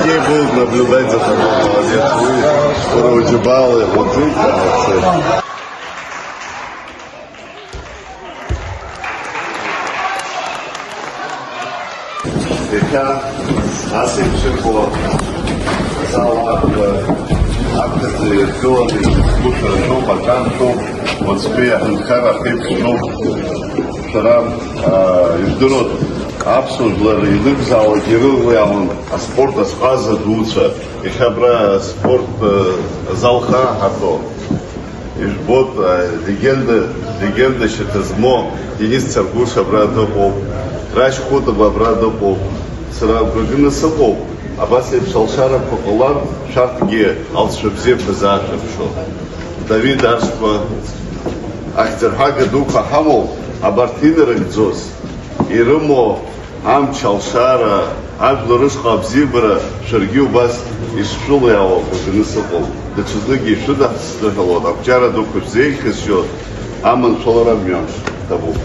детей будут наблюдать за тобой. Молодец, вы скоро уджибалы, вот вы, молодцы. Eka, Asim Shirko, Sala, Akte, Filani, Kuta, Nova, Kanto, вот спея Хара, Хепсунов, Шарам, Издурот, Абсурдлар, Илык зал, Герыл Леон, а спорт Асхаза Дуца, и Хабра спорт Залха Хато. И вот легенда Шетазмо, Денис Царгуш Абрадопов, Раш Хутов Абрадопов, Сарабгагына Сапов, Абаслеп Шалшаров Популар, Шартге, Алшебзе Базашев шо. Давид Аршпа, Ахтерхага Духа Хамов, Абартина Рагдзос, Ирымо, Ам Чалшара, Аджлорышха Абзибра, Шаргил Бас, Ишшулаяо, Багына Сапов. Да чузныги шуда стыхало, Абчара Духа Зейх еще, Аман Шаларамьон, Табу.